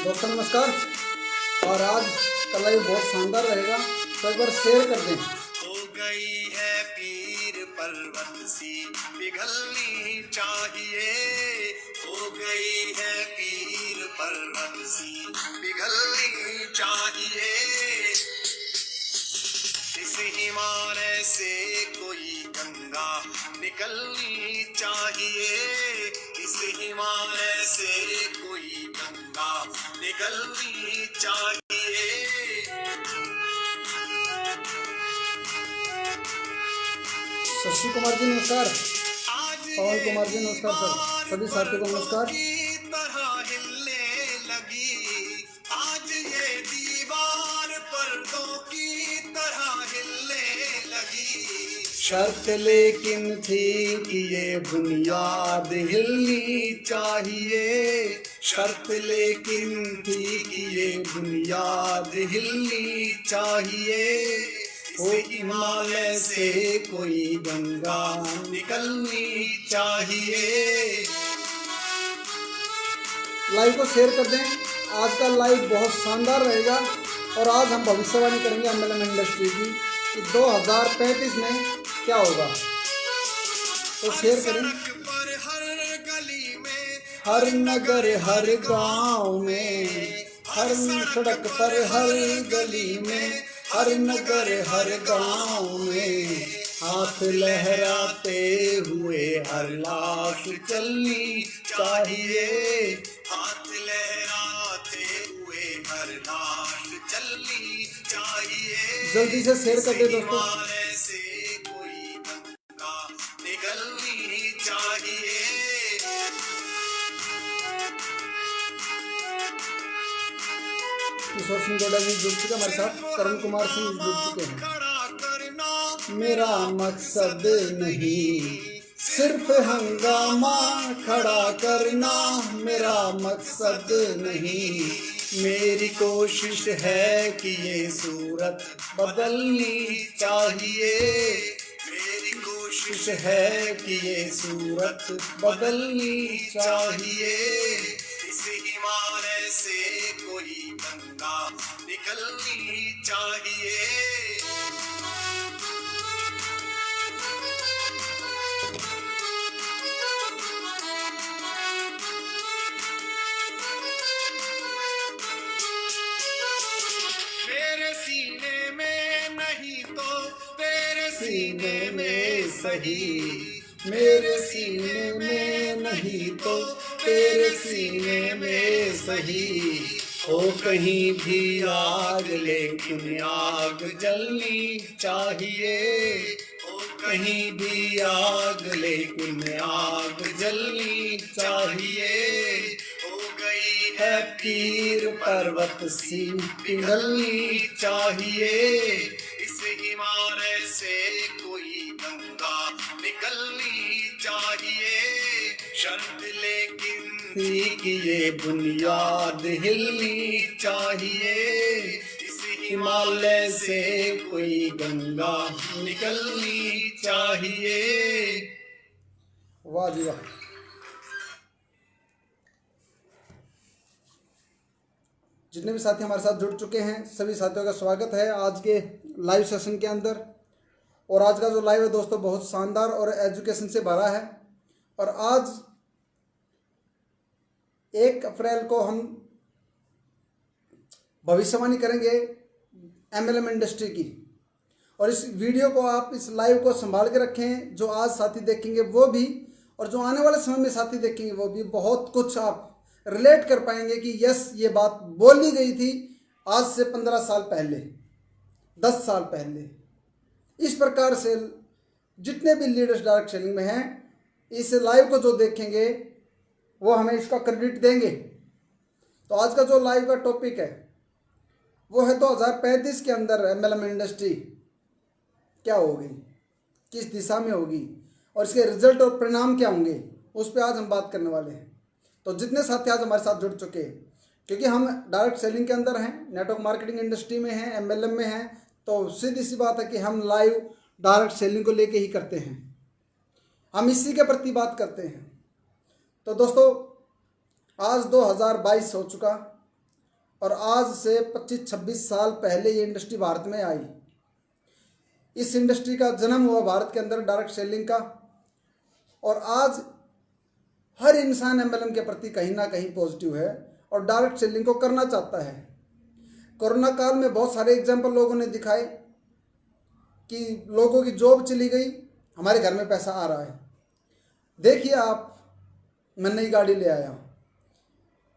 दोस्तों नमस्कार। और आज का लाइव बहुत शानदार रहेगा, तो एक बार शेयर कर दें। हो गई है पीर पर्वत सी पिघलनी चाहिए, हो गई है पीर पर्वत सी पिघलनी चाहिए। इस हिमालय से कोई गंगा निकलनी चाहिए, इस हिमालय से कोई गंगा निकलनी चाहिए। शशि कुमार जी नमस्कार, पवन कुमार जी नमस्कार सर, सभी साथियों को नमस्कार। आज ये दीवार पर्दों की तरह हिलने लगी। शर्त लेकिन थी कि ये बुनियाद हिलनी चाहिए, शर्त लेकिन थी कि ये बुनियाद हिलनी चाहिए। ओ हिमालय से कोई गंगा निकलनी चाहिए। लाइव को शेयर कर दें। आज का लाइव बहुत शानदार रहेगा और आज हम भविष्यवाणी करेंगे एमएलएम इंडस्ट्री की कि 2035 में क्या होगा। तो शेयर करें। हर गली में, हर नगर हर गांव में, हर सड़क पर हर गली में, हर नगर हर गांव में, हाथ लहराते हुए हर लाश चलनी चाहिए, हाथ लहराते हुए हर लाश चलनी चाहिए। जल्दी से शेयर कर दे दोस्तों। हिमालय से कोई गंगा निकलनी चाहिए। किशोर सिंह डोडा जी जुड़ चुके हमारे साथ, करण कुमार सिंह जुड़ चुके हैं। मेरा मकसद नहीं सिर्फ हंगामा खड़ा करना, मेरा मकसद नहीं, मेरी कोशिश है कि ये सूरत बदलनी चाहिए, मेरी कोशिश है कि ये सूरत बदलनी चाहिए। इस हिमालय से कोई गंगा निकलनी चाहिए। मेरे सीने में नहीं तो तेरे सीने में सही, मेरे सीने में नहीं तो तेरे सीने में सही, हो कहीं भी आग लेकिन आग जलनी चाहिए, हो कहीं भी आग लेकिन आग जलनी चाहिए। हो गई है पीर पर्वत सी पिघलनी चाहिए, इस हिमालय से कोई गंगा निकलनी चाहिए। शर्त लेकिन थी कि ये बुनियाद हिलनी चाहिए, इस हिमालय से कोई गंगा निकलनी चाहिए। वाह जी वाह। जितने भी साथी हमारे साथ जुड़ चुके हैं सभी साथियों का स्वागत है आज के लाइव सेशन के अंदर। और आज का जो लाइव है दोस्तों बहुत शानदार और एजुकेशन से भरा है। और आज 1 अप्रैल को हम भविष्यवाणी करेंगे एमएलएम इंडस्ट्री की। और इस वीडियो को आप इस लाइव को संभाल के रखें, जो आज साथी देखेंगे वो भी और जो आने वाले समय में साथी देखेंगे वो भी बहुत कुछ आप रिलेट कर पाएंगे कि यस ये बात बोली गई थी आज से 15 साल पहले, 10 साल पहले। इस प्रकार से जितने भी लीडर्स डायरेक्ट सेलिंग में हैं इस लाइव को जो देखेंगे वो हमें इसका क्रेडिट देंगे। तो आज का जो लाइव का टॉपिक है वो है 2035 के अंदर एमएलएम इंडस्ट्री क्या होगी, किस दिशा में होगी और इसके रिजल्ट और परिणाम क्या होंगे, उस पर आज हम बात करने वाले हैं। तो जितने साथी आज हमारे साथ जुड़ चुके हैं, क्योंकि हम डायरेक्ट सेलिंग के अंदर हैं, नेटवर्क मार्केटिंग इंडस्ट्री में हैं, एमएलएम में हैं, तो सीधी सी बात है कि हम लाइव डायरेक्ट सेलिंग को लेके ही करते हैं, हम इसी के प्रति बात करते हैं। तो दोस्तों आज 2022 हो चुका और आज से 25-26 साल पहले ये इंडस्ट्री भारत में आई। इस इंडस्ट्री का जन्म हुआ भारत के अंदर डायरेक्ट सेलिंग का, और आज हर इंसान एमएलएम के प्रति कहीं ना कहीं पॉजिटिव है और डायरेक्ट सेलिंग को करना चाहता है। कोरोना काल में बहुत सारे एग्जाम्पल लोगों ने दिखाए कि लोगों की जॉब चली गई, हमारे घर में पैसा आ रहा है। देखिए आप, मैं नई गाड़ी ले आया,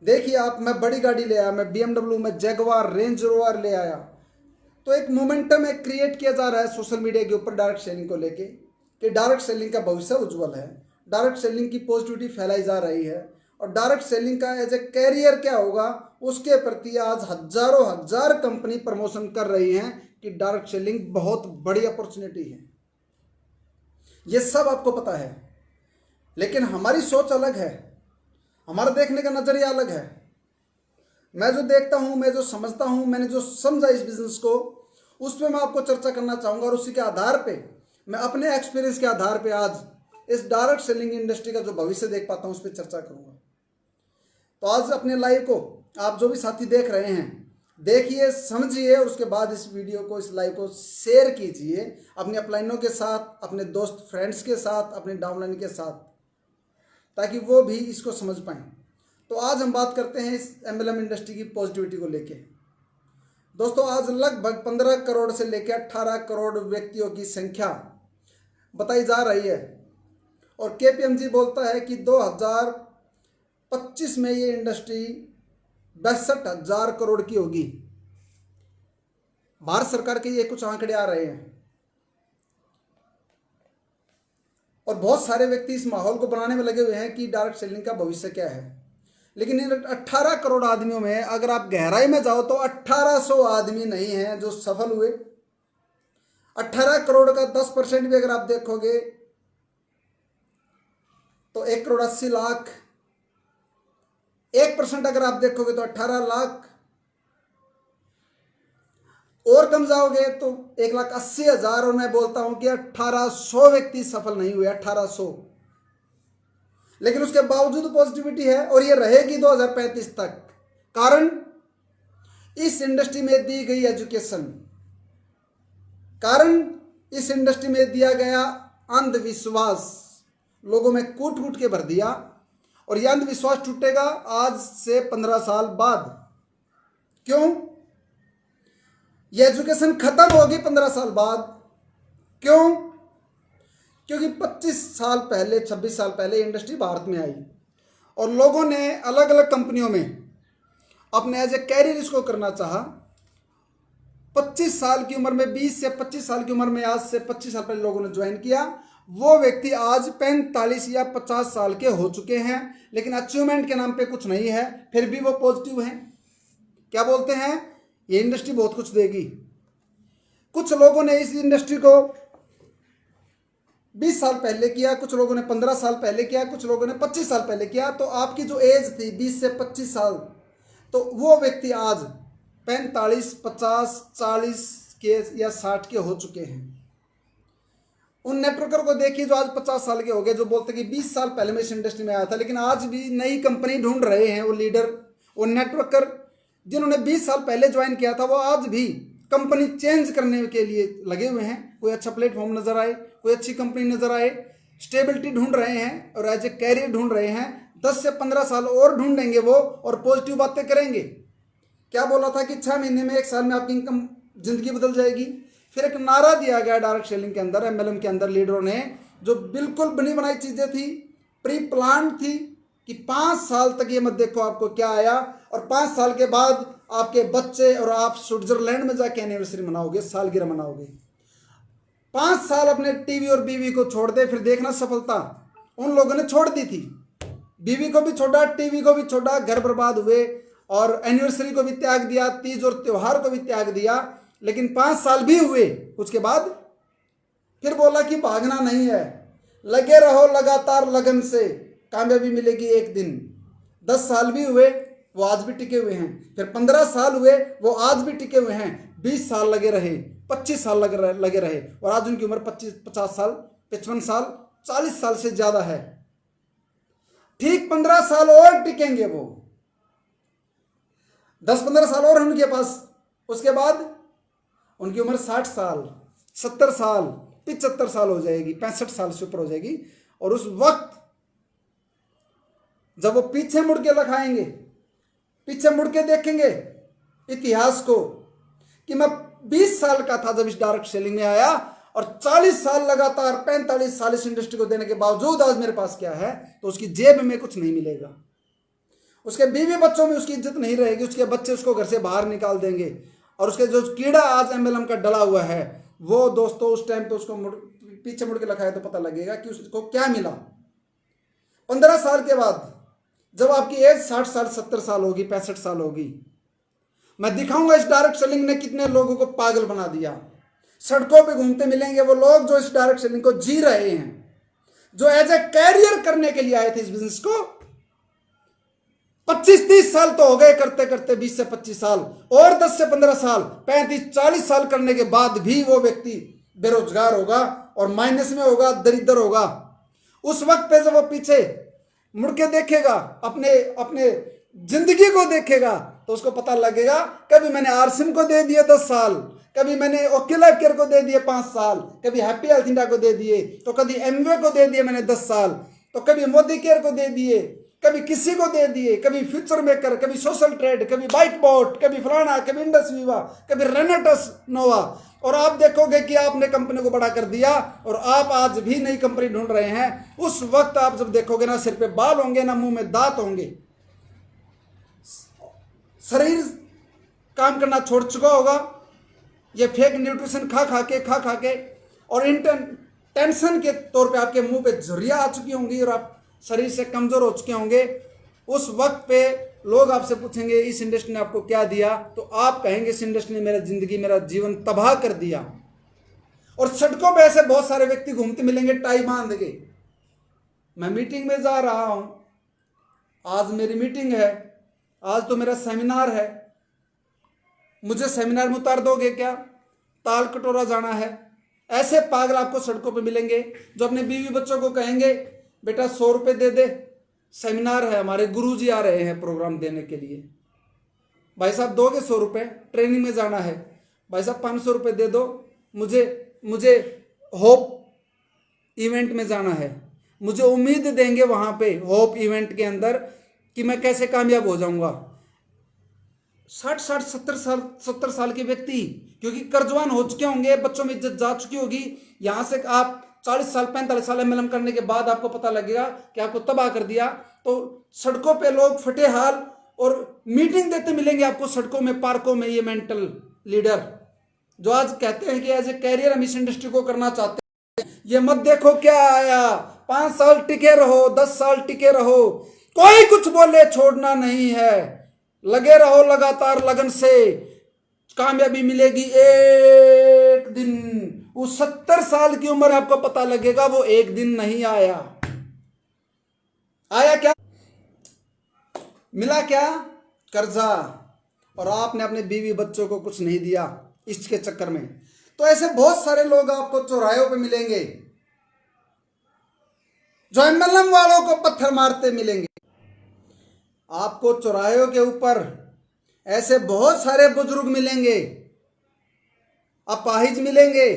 देखिए आप, मैं बड़ी गाड़ी ले आया, मैं BMW, मैं जैगवार, रेंज रोवर ले आया। तो एक मोमेंटम एक क्रिएट किया जा रहा है सोशल मीडिया के ऊपर डायरेक्ट सेलिंग को लेके कि डायरेक्ट सेलिंग का भविष्य उज्जवल है, डायरेक्ट सेलिंग की पॉजिटिविटी फैलाई जा रही है, और डायरेक्ट सेलिंग का एज ए कैरियर क्या होगा उसके प्रति आज हजारों हजार कंपनी प्रमोशन कर रही हैं कि डायरेक्ट सेलिंग बहुत बड़ी अपॉर्चुनिटी है। ये सब आपको पता है, लेकिन हमारी सोच अलग है, हमारा देखने का नजरिया अलग है। मैं जो देखता हूं, मैं जो समझता हूं, मैंने जो समझा इस बिजनेस को, उस पर मैं आपको चर्चा करना चाहूंगा, और उसी के आधार पे मैं अपने एक्सपीरियंस के आधार पे आज इस डायरेक्ट सेलिंग इंडस्ट्री का जो भविष्य देख पाता हूं उस पर चर्चा करूंगा। तो आज अपने लाइव को आप जो भी साथी देख रहे हैं, देखिए, समझिए, और उसके बाद इस वीडियो को, इस लाइव को शेयर कीजिए अपने अपलाइनों के साथ, अपने दोस्त फ्रेंड्स के साथ, अपने डाउनलाइन के साथ, ताकि वो भी इसको समझ पाएं। तो आज हम बात करते हैं इस एमएलएम इंडस्ट्री की पॉजिटिविटी को लेके। दोस्तों, आज लगभग 15 करोड़ से लेकर 18 करोड़ व्यक्तियों की संख्या बताई जा रही है, और केपीएमजी बोलता है कि 2025 में ये इंडस्ट्री 62,000 करोड़ की होगी। भारत सरकार के ये कुछ आंकड़े आ रहे हैं, और बहुत सारे व्यक्ति इस माहौल को बनाने में लगे हुए हैं कि डायरेक्ट सेलिंग का भविष्य क्या है। लेकिन इन 18 करोड़ आदमियों में अगर आप गहराई में जाओ तो 1800 आदमी नहीं हैं जो सफल हुए। 18 करोड़ का 10% भी अगर आप देखोगे तो 1,80,00,000। 1% अगर आप देखोगे तो 18 लाख, और कम जाओगे तो 1,80,000, और मैं बोलता हूं कि 1800 व्यक्ति सफल नहीं हुए, 1800। लेकिन उसके बावजूद पॉजिटिविटी है, और ये रहेगी 2035 तक। कारण इस इंडस्ट्री में दी गई एजुकेशन, कारण इस इंडस्ट्री में दिया गया अंधविश्वास लोगों में कूट कूट के भर दिया, और यह अंधविश्वास टूटेगा आज से 15 साल बाद। क्यों? यह एजुकेशन खत्म होगी 15 साल बाद। क्यों? क्योंकि 25 साल पहले, 26 साल पहले इंडस्ट्री भारत में आई, और लोगों ने अलग अलग कंपनियों में अपने एज ए कैरियर इसको करना चाहा। 25 साल की उम्र में, 20 से 25 साल की उम्र में, आज से 25 साल पहले लोगों ने ज्वाइन किया। वो व्यक्ति आज 45 या 50 साल के हो चुके हैं, लेकिन अचीवमेंट के नाम पे कुछ नहीं है, फिर भी वो पॉजिटिव हैं। क्या बोलते हैं? ये इंडस्ट्री बहुत कुछ देगी। कुछ लोगों ने इस इंडस्ट्री को 20 साल पहले किया, कुछ लोगों ने 15 साल पहले किया, कुछ लोगों ने 25 साल पहले किया। तो आपकी जो एज थी 20 से 25 साल, तो वो व्यक्ति आज 45, 50, 40 के या 60 के हो चुके हैं। उन नेटवर्कर को देखिए जो आज 50 साल के हो गए, जो बोलते कि 20 साल पहले मैं इस इंडस्ट्री में आया था, लेकिन आज भी नई कंपनी ढूंढ रहे हैं। वो लीडर, वो नेटवर्कर जिन्होंने 20 साल पहले ज्वाइन किया था, वो आज भी कंपनी चेंज करने के लिए लगे हुए हैं। कोई अच्छा प्लेटफॉर्म नजर आए, कोई अच्छी कंपनी नजर आए, स्टेबिलिटी ढूंढ रहे हैं और एज ए कैरियर ढूंढ रहे हैं। 10 से 15 साल और ढूंढेंगे वो, और पॉजिटिव बातें करेंगे। क्या बोला था कि 6 महीने में, 1 साल में आपकी इनकम, जिंदगी बदल जाएगी। फिर एक नारा दिया गया डायरेक्ट सेलिंग के अंदर, एमएलएम के अंदर लीडरों ने, जो बिल्कुल बनी बनाई चीजें थी, प्री प्लान थी, कि 5 साल तक ये मत देखो आपको क्या आया, और 5 साल के बाद आपके बच्चे और आप स्विट्जरलैंड में जाके एनिवर्सरी मनाओगे, सालगिरह मनाओगे। 5 साल अपने टीवी और बीवी को छोड़ दे, फिर देखना सफलता। उन लोगों ने छोड़ दी थी, बीवी को भी छोड़ा, टीवी को भी छोड़ा, घर बर्बाद हुए, और एनिवर्सरी को भी त्याग दिया, तीज और त्योहार को भी त्याग दिया। लेकिन 5 साल भी हुए, उसके बाद फिर बोला कि भागना नहीं है, लगे रहो लगातार लगन से, कामयाबी मिलेगी एक दिन। 10 साल भी हुए, वो आज भी टिके हुए हैं। फिर 15 साल हुए, वो आज भी टिके हुए हैं। 20 साल लगे रहे, 25 साल लगे रहे, और आज उनकी उम्र 25, 50 साल, 55 साल, 40 साल से ज्यादा है। ठीक 15 साल और टिकेंगे वो। 10-15 साल और हैं उनके पास। उसके बाद उनकी उम्र 60 साल, 70 साल, 75 साल हो जाएगी, 65 साल से ऊपर हो जाएगी। और उस वक्त जब वो पीछे मुड़ के लखाएंगे, पीछे मुड़ के देखेंगे इतिहास को कि मैं 20 साल का था जब इस डायरेक्ट सेलिंग में आया, और 40 साल लगातार 45 साल इस इंडस्ट्री को देने के बावजूद आज मेरे पास क्या है, तो उसकी जेब में कुछ नहीं मिलेगा, उसके बीवी बच्चों में उसकी इज्जत नहीं रहेगी, उसके बच्चे उसको घर से बाहर निकाल देंगे। और उसके जो कीड़ा आज एमएलएम का डला हुआ है, वो दोस्तों उस टाइम पे उसको पीछे मुड़ के लखाए तो पता लगेगा कि उसको क्या मिला। 15 साल के बाद जब आपकी एज 60 साल, 70 साल होगी, 65 साल होगी, मैं दिखाऊंगा इस डायरेक्ट सेलिंग ने कितने लोगों को पागल बना दिया। सड़कों पे घूमते मिलेंगे वो लोग जो इस डायरेक्ट सेलिंग को जी रहे हैं, जो एज ए कैरियर करने के लिए आए थे इस बिजनेस को। 25-30 साल तो हो गए करते करते, 20 से 25 साल, और 10 से 15 साल, 35-40 साल करने के बाद भी वो व्यक्ति बेरोजगार होगा और माइनस में होगा, दरिद्र होगा। उस वक्त पे जब वो पीछे मुड़ के देखेगा, अपने जिंदगी को देखेगा, तो उसको पता लगेगा कभी मैंने आरसिम को दे दिए 10 साल, कभी मैंने ओके लाइफ केयर को दे दिए 5 साल, कभी हैप्पी हेल्थ इंडिया को दे दिए, तो कभी एमवे को दे दिए मैंने 10 साल, तो कभी मोदी केयर को दे दिए, कभी किसी को दे दिए, कभी फ्यूचर मेकर, कभी सोशल ट्रेड, कभी बाइक बोट, कभी फलाना, कभी इंडस वीवा, कभी रेनेटस नोवा। और आप देखोगे कि आपने कंपनी को बड़ा कर दिया और आप आज भी नई कंपनी ढूंढ रहे हैं। उस वक्त आप जब देखोगे ना सिर पे बाल होंगे, ना मुंह में दांत होंगे, शरीर काम करना छोड़ चुका होगा, ये फेक न्यूट्रिशन खा खा के और टेंशन के तौर पे आपके मुंह पे झुर्रियां आ चुकी होंगी और आप शरीर से कमजोर हो चुके होंगे। उस वक्त पे लोग आपसे पूछेंगे इस इंडस्ट्री ने आपको क्या दिया, तो आप कहेंगे इस इंडस्ट्री ने मेरा जिंदगी, मेरा जीवन तबाह कर दिया। और सड़कों पे ऐसे बहुत सारे व्यक्ति घूमते मिलेंगे टाई बांध के। मैं मीटिंग में जा रहा हूं, आज मेरी मीटिंग है, आज तो मेरा सेमिनार है, मुझे सेमिनार में उतार दोगे क्या, ताल कटोरा जाना है। ऐसे पागल आपको सड़कों पे मिलेंगे जो अपने बीवी बच्चों को कहेंगे बेटा 100 रुपये दे दे, सेमिनार है, हमारे गुरुजी आ रहे हैं प्रोग्राम देने के लिए। भाई साहब दोगे 100 रुपये, ट्रेनिंग में जाना है। भाई साहब 500 रुपये दे दो, मुझे होप इवेंट में जाना है, मुझे उम्मीद देंगे वहाँ पे होप इवेंट के अंदर कि मैं कैसे कामयाब हो जाऊँगा। 60-60, 70 साल के व्यक्ति, क्योंकि कर्जवान हो चुके होंगे, बच्चों में इज्जत जा चुकी होगी। यहाँ से आप 40 साल 45 साल एमएलएम करने के बाद आपको पता लगेगा कि आपको तबाह कर दिया। तो सड़कों पे लोग फटे हाल और मीटिंग देते मिलेंगे आपको सड़कों में, पार्कों में। ये मेंटल लीडर जो आज कहते हैं कि एज ए कैरियर हम इस इंडस्ट्री को करना चाहते हैं, ये मत देखो क्या आया, 5 साल टिके रहो, 10 साल टिके रहो, कोई कुछ बोले छोड़ना नहीं है, लगे रहो लगातार लगन से, कामयाबी मिलेगी एक दिन। उस 70 साल की उम्र आपको पता लगेगा वो एक दिन नहीं आया। आया क्या, मिला क्या, कर्जा, और आपने अपने बीवी बच्चों को कुछ नहीं दिया इसके चक्कर में। तो ऐसे बहुत सारे लोग आपको चौराहों पे मिलेंगे जो एमएलएम वालों को पत्थर मारते मिलेंगे। आपको चौराहों के ऊपर ऐसे बहुत सारे बुजुर्ग मिलेंगे, अपाहिज मिलेंगे,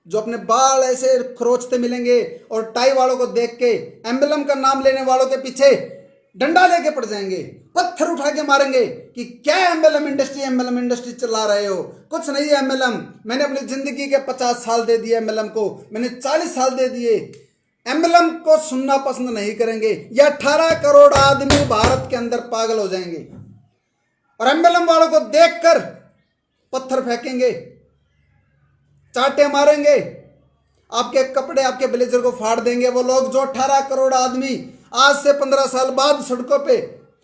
जो अपने बाल ऐसे खरोचते मिलेंगे और टाई वालों को देख के एम्बलम का नाम लेने वालों के पीछे डंडा लेके पड़ जाएंगे, पत्थर उठा के मारेंगे कि क्या एम्बलम इंडस्ट्री चला रहे हो, कुछ नहीं है एम्बलम, मैंने अपनी जिंदगी के 50 साल दे दिए एम्बलम को, मैंने 40 साल दे दिए। एम्बलम को सुनना पसंद नहीं करेंगे। यह 18 करोड़ आदमी भारत के अंदर पागल हो जाएंगे और एम्बलम वालों को देखकर पत्थर फेंकेंगे, चाटे मारेंगे, आपके कपड़े, आपके ब्लेजर को फाड़ देंगे। वो लोग जो 18 करोड़ आदमी आज से 15 साल बाद सड़कों पे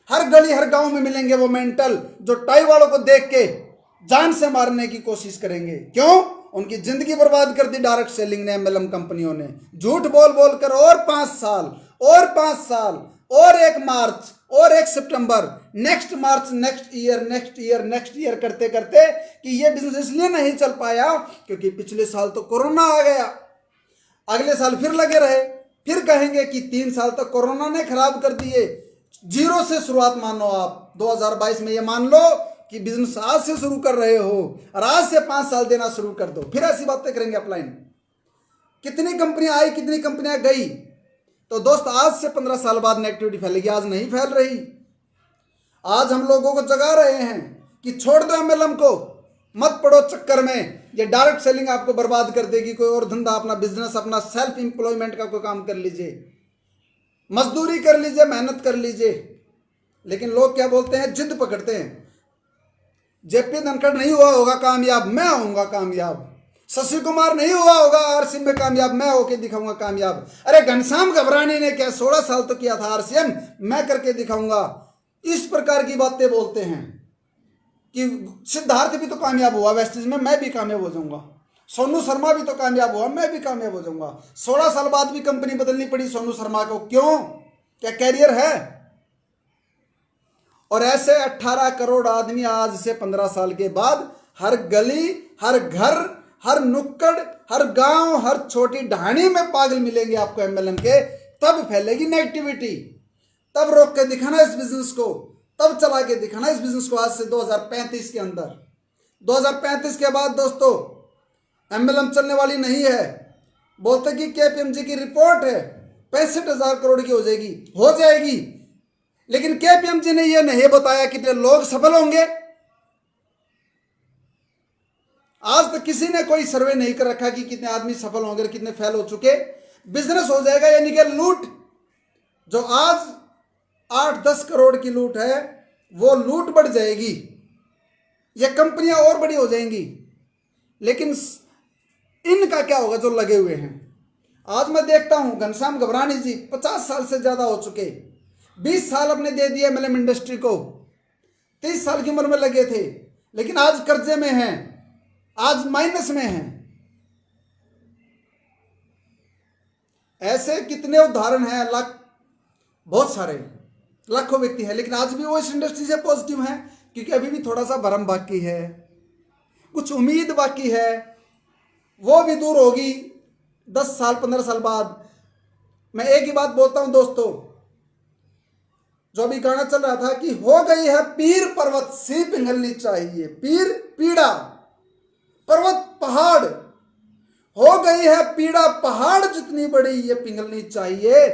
हर गली हर गांव में मिलेंगे, वो मेंटल जो टाई वालों को देख के जान से मारने की कोशिश करेंगे। क्यों? उनकी जिंदगी बर्बाद कर दी डायरेक्ट सेलिंग ने, एमएलएम कंपनियों ने। झूठ बोल बोल कर और 5 साल और 5 साल और 1 मार्च और 1 सितंबर, नेक्स्ट मार्च, नेक्स्ट ईयर करते करते कि ये बिजनेस इसलिए नहीं चल पाया क्योंकि पिछले साल तो कोरोना आ गया, अगले साल फिर लगे रहे, फिर कहेंगे कि 3 साल तक कोरोना ने खराब कर दिए, जीरो से शुरुआत मानो आप 2022 में। ये मान लो कि बिजनेस आज से शुरू कर रहे हो और आज से 5 साल देना शुरू कर दो, फिर ऐसी बातें करेंगे अपलाइन। कितनी कंपनियां आई, कितनी कंपनियां गई। तो दोस्त आज से 15 साल बाद नेगेटिविटी फैलेगी, आज नहीं फैल रही। आज हम लोगों को जगा रहे हैं कि छोड़ दो एमएलएम को, मत पड़ो चक्कर में। ये डायरेक्ट सेलिंग आपको बर्बाद कर देगी। कोई और धंधा, अपना बिजनेस, अपना सेल्फ एम्प्लॉयमेंट का कोई काम कर लीजिए, मजदूरी कर लीजिए, मेहनत कर लीजिए। लेकिन लोग क्या बोलते हैं, जिद पकड़ते हैं। जेपी धनखड़ नहीं हुआ होगा कामयाब, मैं होऊंगा कामयाब। शशि कुमार नहीं हुआ होगा आरसीएम में कामयाब, मैं होके दिखाऊंगा कामयाब। अरे घनश्याम घबरानी ने क्या 16 साल तो किया था आरसीएम, मैं करके दिखाऊंगा। इस प्रकार की बातें बोलते हैं कि सिद्धार्थ भी तो कामयाब हुआ वेस्टेज में, मैं भी कामयाब हो जाऊंगा। सोनू शर्मा भी तो कामयाब हुआ, मैं भी कामयाब हो जाऊंगा। 16 साल बाद भी कंपनी बदलनी पड़ी सोनू शर्मा को, क्यों? क्या कैरियर है? और ऐसे 18 करोड़ आदमी आज से 15 साल के बाद हर गली, हर घर, हर नुक्कड़, हर गांव, हर छोटी ढाणी में पागल मिलेंगे आपको एमएलएम के। तब फैलेगी नेगेटिविटी, तब रोक के दिखाना इस बिजनेस को, तब चला के दिखाना इस बिजनेस को। आज से 2035 के अंदर, 2035 के बाद दोस्तों एमएलएम चलने वाली नहीं है। बोलते कि केपीएमजी की रिपोर्ट है 65,000 करोड़ की हो जाएगी, हो जाएगी। लेकिन केपीएमजी ने यह नहीं बताया कितने लोग सफल होंगे। आज तक किसी ने कोई सर्वे नहीं कर रखा कि कितने आदमी सफल होंगे, कितने फेल हो चुके। बिजनेस हो जाएगा, यानी कि लूट, जो आज 8-10 करोड़ की लूट है, वो लूट बढ़ जाएगी। ये कंपनियां और बड़ी हो जाएंगी। लेकिन इनका क्या होगा जो लगे हुए हैं? आज मैं देखता हूं घनश्याम घबरानी जी 50 साल से ज्यादा हो चुके, 20 साल अपने दे दिए एमएलएम इंडस्ट्री को, 30 साल की उम्र में लगे थे, लेकिन आज कर्जे में हैं, आज माइनस में हैं। ऐसे कितने उदाहरण हैं, बहुत सारे, लाखों व्यक्ति हैं। लेकिन आज भी वो इस इंडस्ट्री से पॉजिटिव हैं, क्योंकि अभी भी थोड़ा सा भरम बाकी है, कुछ उम्मीद बाकी है, वो भी दूर होगी 10 साल 15 साल बाद। मैं एक ही बात बोलता हूं दोस्तों, जो अभी गाना चल रहा था कि हो गई है पीर पर्वत सी पिघलनी चाहिए, पीर पीड़ा पर्वत पहाड़, हो गई है पीड़ा पहाड़ जितनी बड़ी ये पिघलनी चाहिए,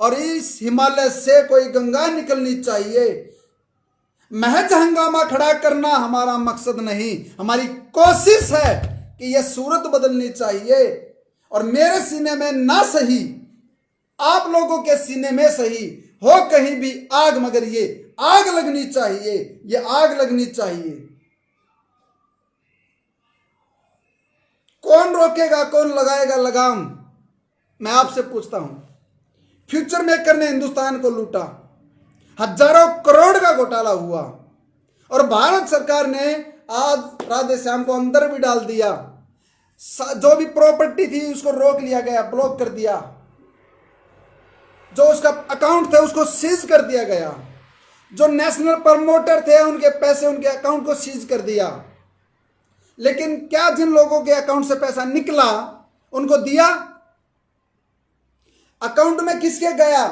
और इस हिमालय से कोई गंगा निकलनी चाहिए। महज हंगामा खड़ा करना हमारा मकसद नहीं, हमारी कोशिश है कि यह सूरत बदलनी चाहिए। और मेरे सीने में ना सही, आप लोगों के सीने में सही हो कहीं भी आग, मगर ये आग लगनी चाहिए, ये आग लगनी चाहिए। कौन रोकेगा, कौन लगाएगा लगाम? मैं आपसे पूछता हूं। फ्यूचर मेकर ने हिंदुस्तान को लूटा, हजारों करोड़ का घोटाला हुआ, और भारत सरकार ने आज राधे श्याम को अंदर भी डाल दिया। जो भी प्रॉपर्टी थी उसको रोक लिया गया, ब्लॉक कर दिया। जो उसका अकाउंट थे उसको सीज कर दिया गया। जो नेशनल प्रमोटर थे उनके पैसे, उनके अकाउंट को सीज कर दिया। लेकिन क्या जिन लोगों के अकाउंट से पैसा निकला उनको दिया? अकाउंट में किसके गया?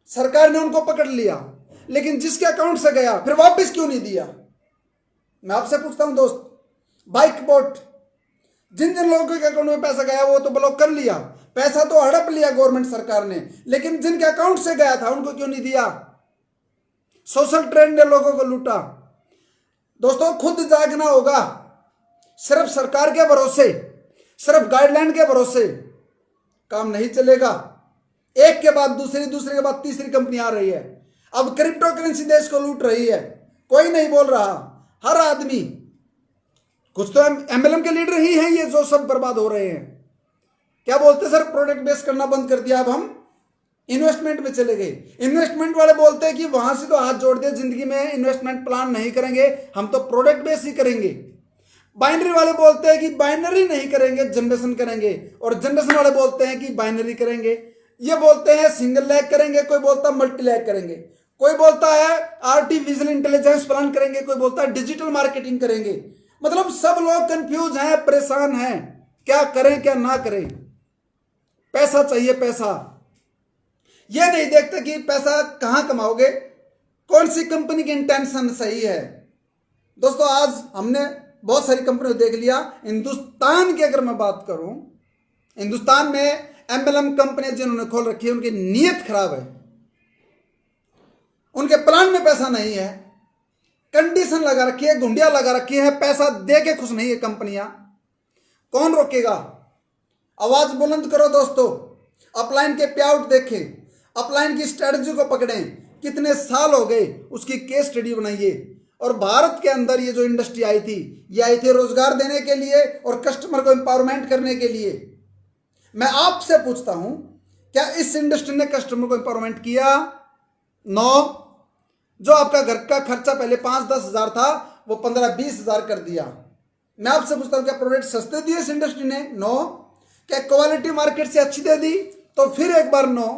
सरकार ने उनको पकड़ लिया, लेकिन जिसके अकाउंट से गया फिर वापस क्यों नहीं दिया? मैं आपसे पूछता हूं दोस्त, बाइक बोट, जिन जिन लोगों के अकाउंट में पैसा गया वो तो ब्लॉक कर लिया, पैसा तो हड़प लिया गवर्नमेंट सरकार ने, लेकिन जिनके अकाउंट से गया था उनको क्यों नहीं दिया? सोशल ट्रेंड ने लोगों को लूटा। दोस्तों खुद जागना होगा। सिर्फ सरकार के भरोसे, सिर्फ गाइडलाइन के भरोसे काम नहीं चलेगा। एक के बाद दूसरी, दूसरे के बाद तीसरी कंपनी आ रही है। अब क्रिप्टो करेंसी देश को लूट रही है, कोई नहीं बोल रहा, हर आदमी। कुछ तो एमएलएम के लीडर ही हैं ये जो सब बर्बाद हो रहे हैं। क्या बोलते सर, प्रोडक्ट बेस करना बंद कर दिया, अब हम इन्वेस्टमेंट में चले गए। इन्वेस्टमेंट वाले बोलते हैं कि वहां से तो हाथ जोड़ दिया, जिंदगी में इन्वेस्टमेंट प्लान नहीं करेंगे, हम तो प्रोडक्ट बेस ही करेंगे। बाइनरी वाले बोलते हैं कि बाइनरी नहीं करेंगे, जनरेशन करेंगे, और जनरेशन वाले बोलते हैं कि बाइनरी करेंगे। ये बोलते हैं सिंगल लैग करेंगे, कोई बोलता है मल्टी लैग करेंगे, कोई बोलता है आर्टिफिशियल इंटेलिजेंस प्लान करेंगे, कोई बोलता है डिजिटल मार्केटिंग करेंगे। मतलब सब लोग कंफ्यूज हैं, परेशान हैं, क्या करें क्या ना करें। पैसा चाहिए, पैसा। ये नहीं देखते कि पैसा कहां कमाओगे, कौन सी कंपनी की इंटेंशन सही है। दोस्तों आज हमने बहुत सारी कंपनियों देख लिया। हिंदुस्तान की अगर मैं बात करूं, हिंदुस्तान में एमएलएम कंपनियां जिन्होंने खोल रखी है उनकी नीयत खराब है, उनके प्लान में पैसा नहीं है, कंडीशन लगा रखी है, घुंडियां लगा रखी है, पैसा दे के खुश नहीं है कंपनियां। कौन रोकेगा? आवाज बुलंद करो दोस्तों। अपलाइन के पे आउट देखें, अपलाइन की स्ट्रेटजी को पकड़ें, कितने साल हो गए उसकी केस स्टडी बनाइए। और भारत के अंदर ये जो इंडस्ट्री आई थी, ये आई थी रोजगार देने के लिए और कस्टमर को एम्पावरमेंट करने के लिए। मैं आपसे पूछता हूं, क्या इस इंडस्ट्री ने कस्टमर को एम्पावरमेंट किया? नो। जो आपका घर का खर्चा पहले 5-10 हज़ार था वो 15-20 हज़ार कर दिया। मैं आपसे पूछता हूं, क्या प्रोडक्ट सस्ते दिए इस इंडस्ट्री ने? नो। क्या क्वालिटी मार्केट से अच्छी दे दी? तो फिर एक बार नो।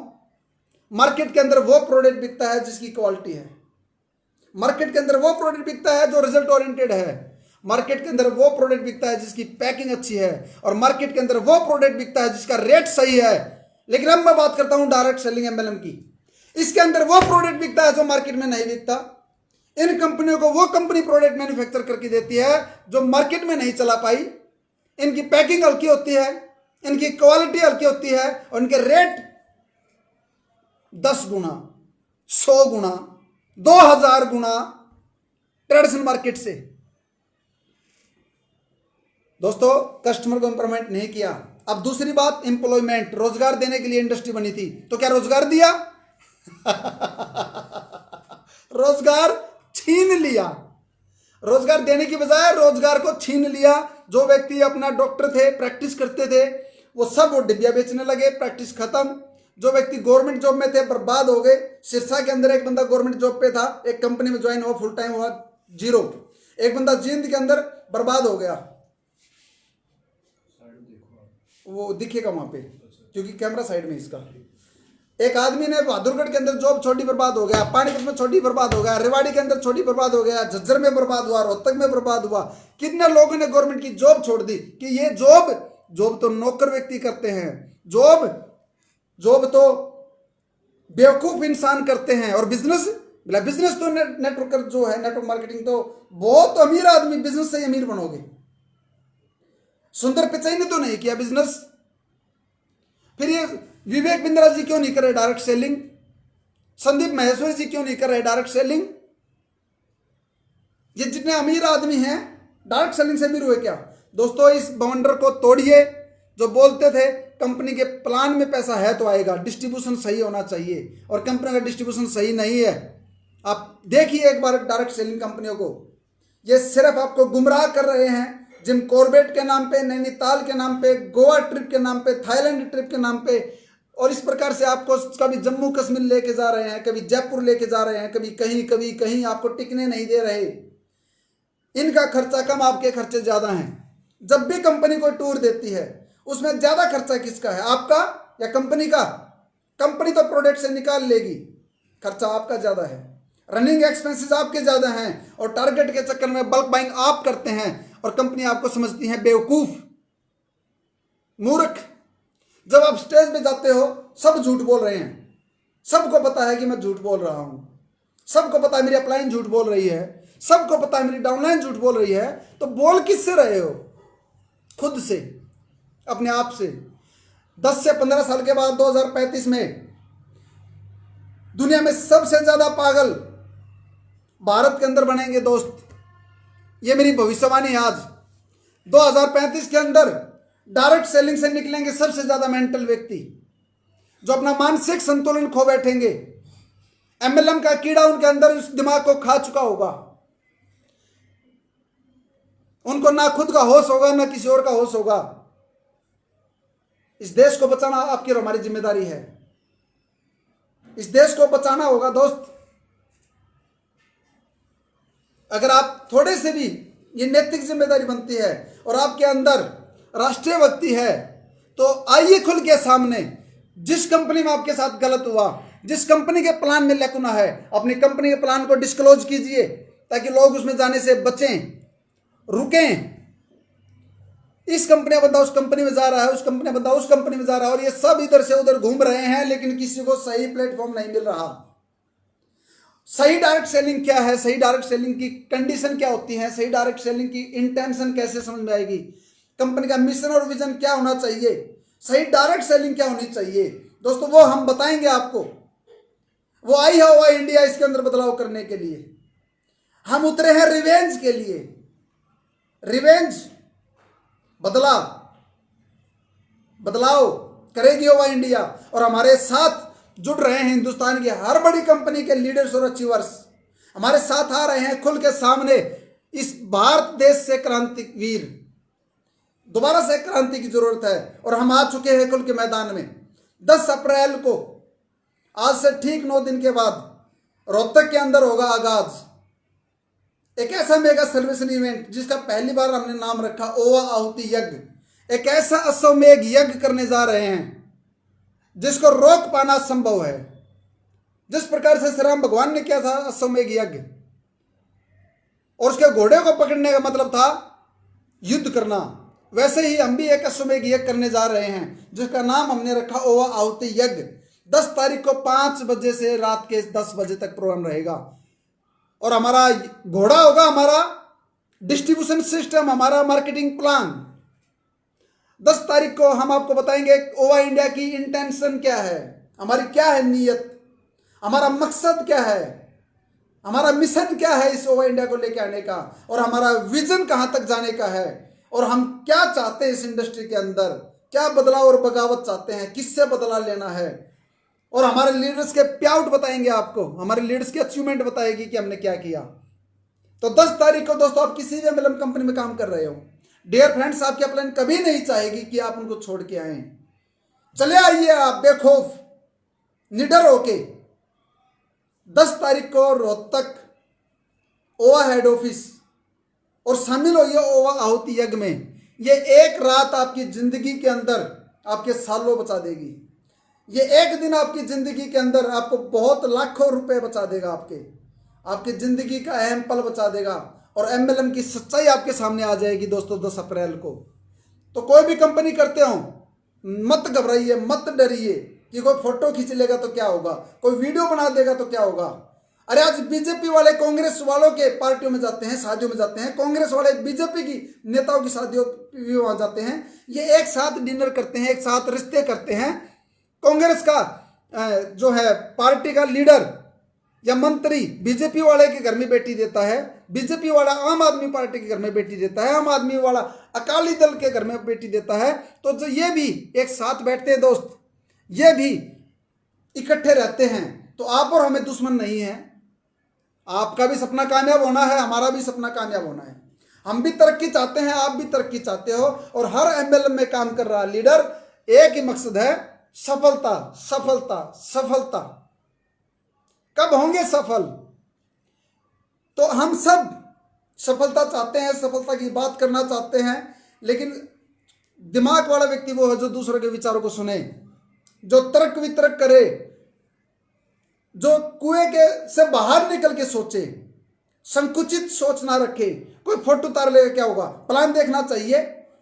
मार्केट के अंदर वो प्रोडक्ट बिकता है जिसकी क्वालिटी है, मार्केट के अंदर वो प्रोडक्ट बिकता है जो रिजल्ट ओरिएंटेड है, मार्केट के अंदर वो प्रोडक्ट बिकता है जिसकी पैकिंग अच्छी है, और मार्केट के अंदर वो प्रोडक्ट बिकता है जिसका रेट सही है। लेकिन अब मैं बात करता हूं डायरेक्ट सेलिंग एमएलएम की। इसके अंदर वो प्रोडक्ट बिकता है जो मार्केट में नहीं बिकता। इन कंपनियों को वो कंपनी प्रोडक्ट मैन्युफैक्चर करके देती है जो मार्केट में नहीं चला पाई। इनकी पैकिंग हल्की होती है, इनकी क्वालिटी हल्की होती है, और इनके रेट 10 गुना, 100 गुना, 2000 गुना ट्रेडिशनल मार्केट से। दोस्तों कस्टमर को इंप्रूवमेंट नहीं किया। अब दूसरी बात, एम्प्लॉयमेंट, रोजगार देने के लिए इंडस्ट्री बनी थी, तो क्या रोजगार दिया? रोजगार छीन लिया। रोजगार देने की बजाय रोजगार को छीन लिया। जो व्यक्ति अपना डॉक्टर थे, प्रैक्टिस करते थे, वो सब वो डिबिया बेचने लगे, प्रैक्टिस खत्म। जो व्यक्ति गवर्नमेंट जॉब में थे बर्बाद हो गए। सिरसा के अंदर एक बंदा गवर्नमेंट जॉब पे था, एक कंपनी में ज्वाइन हुआ, फुल टाइम हुआ, 0। एक बंदा जींद के अंदर बर्बाद हो गया, वो दिखेगा वहां पे क्योंकि कैमरा साइड में इसका। एक आदमी ने बहादुरगढ़ के अंदर जॉब छोटी, बर्बाद हो गया। पानीपत में छोटी, बर्बाद हो गया। रेवाड़ी के अंदर छोटी, बर्बाद हो गया। झज्जर में बर्बाद हुआ, रोहतक में बर्बाद हुआ। कितने लोगों ने गवर्नमेंट की जॉब छोड़ दी कि ये जॉब तो नौकर व्यक्ति करते हैं, जॉब तो बेवकूफ इंसान करते हैं। और बिजनेस तो नेटवर्कर जो है, नेटवर्क मार्केटिंग तो बहुत अमीर आदमी, बिजनेस से अमीर बनोगे। सुंदर पिचाई ने तो नहीं किया बिजनेस। फिर ये विवेक बिंद्रा जी क्यों नहीं कर रहे डायरेक्ट सेलिंग? संदीप महेश्वरी जी क्यों नहीं कर रहे डायरेक्ट सेलिंग? ये जितने अमीर आदमी हैं डायरेक्ट सेलिंग से अमीर हुए क्या? दोस्तों इस बाउंडर को तोड़िए। जो बोलते थे कंपनी के प्लान में पैसा है तो आएगा, डिस्ट्रीब्यूशन सही होना चाहिए, और कंपनी का डिस्ट्रीब्यूशन सही नहीं है। आप देखिए एक बार डायरेक्ट सेलिंग कंपनियों को, ये सिर्फ आपको गुमराह कर रहे हैं। जिम कॉर्बेट के नाम पे, नैनीताल के नाम पे, गोवा ट्रिप के नाम पे, थाईलैंड ट्रिप के नाम पे, और इस प्रकार से आपको कभी जम्मू कश्मीर लेके जा रहे हैं, कभी जयपुर लेके जा रहे हैं, कभी कहीं आपको टिकने नहीं दे रहे। इनका खर्चा कम, आपके खर्चे ज्यादा हैं। जब भी कंपनी कोई टूर देती है उसमें ज्यादा खर्चा किसका है, आपका या कंपनी का? कंपनी तो प्रोडक्ट से निकाल लेगी, खर्चा आपका ज्यादा है, रनिंग एक्सपेंसेस आपके ज्यादा हैं, और टारगेट के चक्कर में बल्क बाइंग आप करते हैं, और कंपनी आपको समझती है बेवकूफ, मूर्ख। जब आप स्टेज पे जाते हो सब झूठ बोल रहे हैं, सबको पता है कि मैं झूठ बोल रहा हूं, सबको पता है मेरी अपलाइन झूठ बोल रही है, सबको पता है मेरी डाउनलाइन झूठ बोल रही है, तो बोल किससे रहे हो? खुद से, अपने आप से। 10 से 15 साल के बाद 2035 में दुनिया में सबसे ज्यादा पागल भारत के अंदर बनेंगे दोस्त। ये मेरी भविष्यवाणी है आज। 2035 के अंदर डायरेक्ट सेलिंग से निकलेंगे सबसे ज्यादा मेंटल व्यक्ति, जो अपना मानसिक संतुलन खो बैठेंगे। एमएलएम का कीड़ा उनके अंदर उस दिमाग को खा चुका होगा। उनको ना खुद का होश होगा ना किसी और का होश होगा। इस देश को बचाना आपकी और हमारी जिम्मेदारी है। इस देश को बचाना होगा दोस्त। अगर आप थोड़े से भी, ये नैतिक जिम्मेदारी बनती है और आपके अंदर राष्ट्रीय भक्ति है, तो आइए खुल के सामने। जिस कंपनी में आपके साथ गलत हुआ, जिस कंपनी के प्लान में लैकुना है, अपनी कंपनी के प्लान को डिस्क्लोज कीजिए ताकि लोग उसमें जाने से बचें, रुकें। इस कंपनी का बंदा उस कंपनी में जा रहा है, उस कंपनी का बंदा उस कंपनी में जा रहा है, और ये सब इधर से उधर घूम रहे हैं, लेकिन किसी को सही प्लेटफॉर्म नहीं मिल रहा। सही डायरेक्ट सेलिंग क्या है, सही डायरेक्ट सेलिंग की कंडीशन क्या होती है, सही डायरेक्ट सेलिंग की इंटेंशन कैसे समझ में आएगी, कंपनी का मिशन और विजन क्या होना चाहिए, सही डायरेक्ट सेलिंग क्या होनी चाहिए दोस्तों, वो हम बताएंगे आपको। वो आई है ओवा इंडिया इसके अंदर बदलाव करने के लिए। हम उतरे हैं रिवेंज के लिए। रिवेंज, बदलाव करेगी ओवा इंडिया। और हमारे साथ जुड़ रहे हैं हिंदुस्तान की हर बड़ी कंपनी के लीडर्स और अचीवर्स हमारे साथ आ रहे हैं खुल के सामने। इस भारत देश से क्रांतिवीर, दोबारा से क्रांति की जरूरत है और हम आ चुके हैं खुल के मैदान में। 10 अप्रैल को, आज से ठीक 9 दिन के बाद रोहतक के अंदर होगा आगाज एक ऐसा मेगा सर्वेक्षण इवेंट जिसका पहली बार हमने नाम रखा ओवा आहुति यज्ञ। एक ऐसा अश्वमेघ यज्ञ करने जा रहे हैं जिसको रोक पाना संभव है। जिस प्रकार से श्री राम भगवान ने किया था अश्वमेघ यज्ञ और उसके घोड़े को पकड़ने का मतलब था युद्ध करना, वैसे ही हम भी एक अश्वमेघ यज्ञ करने जा रहे हैं जिसका नाम हमने रखा ओवा आहुति यज्ञ। 10 तारीख को 5 बजे से रात के 10 बजे तक प्रोग्राम रहेगा और हमारा घोड़ा होगा हमारा डिस्ट्रीब्यूशन सिस्टम, हमारा मार्केटिंग प्लान। 10 तारीख को हम आपको बताएंगे ओवा इंडिया की इंटेंशन क्या है, हमारी क्या है नीयत, हमारा मकसद क्या है, हमारा मिशन क्या है इस ओवा इंडिया को लेकर आने का, और हमारा विजन कहां तक जाने का है, और हम क्या चाहते हैं इस इंडस्ट्री के अंदर, क्या बदलाव और बगावत चाहते हैं, किससे बदला लेना है। और हमारे लीडर्स के प्याउट बताएंगे आपको, हमारे लीडर्स की अचीवमेंट बताएगी कि हमने क्या किया। तो 10 तारीख को दोस्तों आप किसी भी एमएलएम कंपनी में काम कर रहे हो, डियर फ्रेंड्स, आपकी अपलाइन कभी नहीं चाहेगी कि आप उनको छोड़ के आए। चले आइए आप बेखौफ निडर होके। 10 तारीख को रोहतक ओवा हेड ऑफिस और शामिल होइए ओवा आहुति यज्ञ में। ये एक रात आपकी जिंदगी के अंदर आपके सालों बचा देगी। ये एक दिन आपकी जिंदगी के अंदर आपको बहुत लाखों रुपए बचा देगा, आपकी जिंदगी का अहम पल बचा देगा और एमएलएम की सच्चाई आपके सामने आ जाएगी दोस्तों 10 अप्रैल को। तो कोई भी कंपनी करते हो मत घबराइए, मत डरिए कि कोई फोटो खींच लेगा तो क्या होगा, कोई वीडियो बना देगा तो क्या होगा। अरे आज बीजेपी वाले कांग्रेस वालों के पार्टियों में जाते हैं, शादियों में जाते हैं, कांग्रेस वाले बीजेपी की नेताओं की शादियों में वहां जाते हैं, ये एक साथ डिनर करते हैं, एक साथ रिश्ते करते हैं। कांग्रेस का जो है पार्टी का लीडर या मंत्री बीजेपी वाले के घर में बेटी देता है, बीजेपी वाला आम आदमी पार्टी के घर में बेटी देता है, आम आदमी वाला अकाली दल के घर में बेटी देता है। तो जो ये भी एक साथ बैठते हैं दोस्त, ये भी इकट्ठे रहते हैं, तो आप और हमें दुश्मन नहीं है। आपका भी सपना कामयाब होना है, हमारा भी सपना कामयाब होना है। हम भी तरक्की चाहते हैं, आप भी तरक्की चाहते हो, और हर एमएलएम में काम कर रहा लीडर एक ही मकसद है, सफलता सफलता सफलता। कब होंगे सफल? तो हम सब सफलता चाहते हैं, सफलता की बात करना चाहते हैं, लेकिन दिमाग वाला व्यक्ति वो है जो दूसरों के विचारों को सुने, जो तर्क वितर्क करे, जो कुएं के से बाहर निकल के सोचे, संकुचित सोच ना रखे। कोई फोटो उतार लेगा क्या होगा, प्लान देखना चाहिए,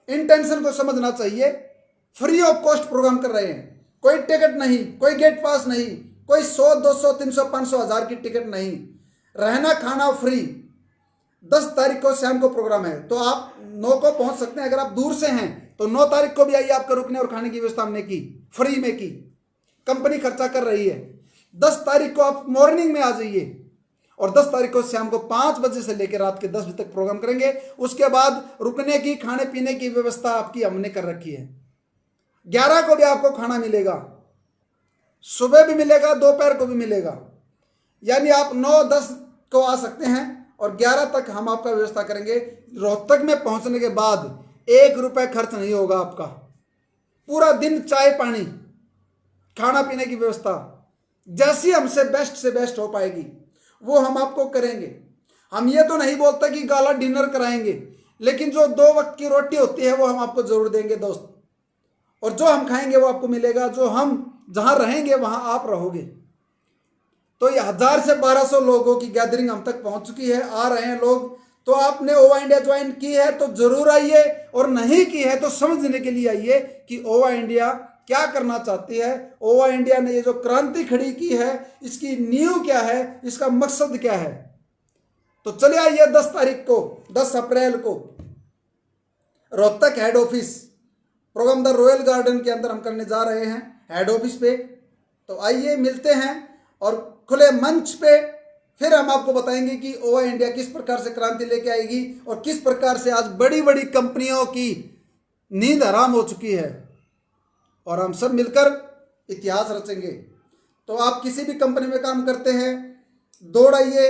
इंटेंशन को समझना चाहिए। फ्री ऑफ कॉस्ट प्रोग्राम कर रहे हैं, कोई टिकट नहीं, कोई गेट पास नहीं, कोई 100 200 300 500 1000 की टिकट नहीं, रहना खाना फ्री। 10 तारीख को शाम को प्रोग्राम है, तो आप 9 को पहुंच सकते हैं। अगर आप दूर से हैं तो 9 तारीख को भी आइए, आपका रुकने और खाने की व्यवस्था हमने की, फ्री में की, कंपनी खर्चा कर रही है। 10 तारीख को आप मॉर्निंग में आ जाइए और 10 तारीख को शाम को 5 बजे से लेकर रात के 10 बजे तक प्रोग्राम करेंगे। उसके बाद रुकने की, खाने पीने की व्यवस्था आपकी हमने कर रखी है। 11 को भी आपको खाना मिलेगा, सुबह भी मिलेगा, दोपहर को भी मिलेगा, यानी आप 9-10 को आ सकते हैं और 11 तक हम आपका व्यवस्था करेंगे। रोहतक में पहुंचने के बाद 1 रुपए खर्च नहीं होगा आपका, पूरा दिन चाय पानी खाना पीने की व्यवस्था जैसी हमसे बेस्ट से बेस्ट हो पाएगी वो हम आपको करेंगे। हम ये तो नहीं बोलते कि गाला डिनर कराएंगे, लेकिन जो 2 वक्त की रोटी होती है वो हम आपको जरूर देंगे दोस्त, और जो हम खाएंगे वो आपको मिलेगा, जो हम जहां रहेंगे वहां आप रहोगे। तो ये 1000 से 1200 लोगों की गैदरिंग हम तक पहुंच चुकी है, आ रहे हैं लोग। तो आपने ओवा इंडिया ज्वाइन की है तो जरूर आइए, और नहीं की है तो समझने के लिए आइए कि ओवा इंडिया क्या करना चाहती है, ओवा इंडिया ने ये जो क्रांति खड़ी की है इसकी नींव क्या है, इसका मकसद क्या है। तो चलिए आइए 10 तारीख को, 10 अप्रैल को Rohtak head office program the royal garden के अंदर हम करने जा रहे हैं, हेड ऑफिस पे। तो आइए मिलते हैं और खुले मंच पे फिर हम आपको बताएंगे कि ओवा इंडिया किस प्रकार से क्रांति लेके आएगी और किस प्रकार से आज बड़ी बड़ी कंपनियों की नींद हराम हो चुकी है और हम सब मिलकर इतिहास रचेंगे। तो आप किसी भी कंपनी में काम करते हैं, दौड़ाइए,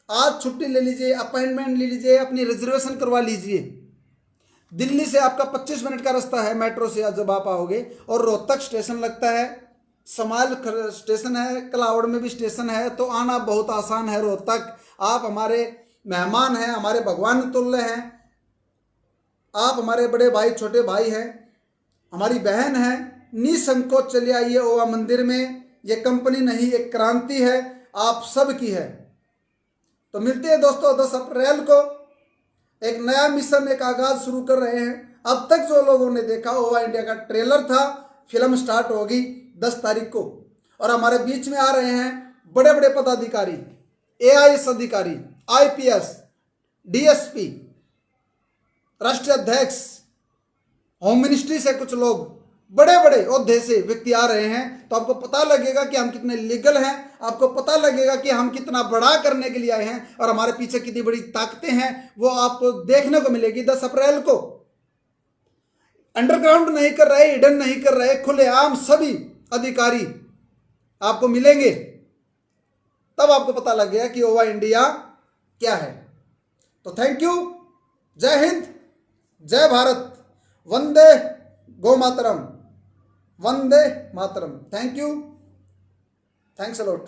आज छुट्टी ले लीजिए, अपॉइंटमेंट ले लीजिए, अपनी रिजर्वेशन करवा लीजिए। दिल्ली से आपका 25 मिनट का रास्ता है मेट्रो से जब आप आओगे, और रोहतक स्टेशन लगता है, समाल स्टेशन है, कलावड़ में भी स्टेशन है, तो आना बहुत आसान है रोहतक। आप हमारे मेहमान हैं, हमारे भगवान तुल्य हैं, आप हमारे बड़े भाई छोटे भाई हैं, हमारी बहन है। निसंकोच चले आइए ओवा मंदिर में। ये कंपनी नहीं, एक क्रांति है, आप सब की है। तो मिलते हैं दोस्तों 10 अप्रैल को, एक नया मिशन, एक आगाज शुरू कर रहे हैं। अब तक जो लोगों ने देखा ओवा इंडिया का ट्रेलर था, फिल्म स्टार्ट होगी 10 तारीख को, और हमारे बीच में आ रहे हैं बड़े बड़े पदाधिकारी, AIS अधिकारी, IPS, DSP, राष्ट्रीय अध्यक्ष, होम मिनिस्ट्री से कुछ लोग, बड़े बड़े ओहदे से व्यक्ति आ रहे हैं। तो आपको पता लगेगा कि हम कितने लीगल हैं, आपको पता लगेगा कि हम कितना बड़ा करने के लिए आए हैं और हमारे पीछे कितनी बड़ी ताकतें हैं, वो आपको देखने को मिलेगी 10 अप्रैल को। अंडरग्राउंड नहीं कर रहे, हिडन नहीं कर रहे, खुलेआम सभी अधिकारी आपको मिलेंगे। तब आपको पता लगेगा कि ओवा इंडिया क्या है। तो थैंक यू, जय हिंद, जय भारत, वंदे गो मातरम, वंदे मातरम। Thank you, thanks a lot.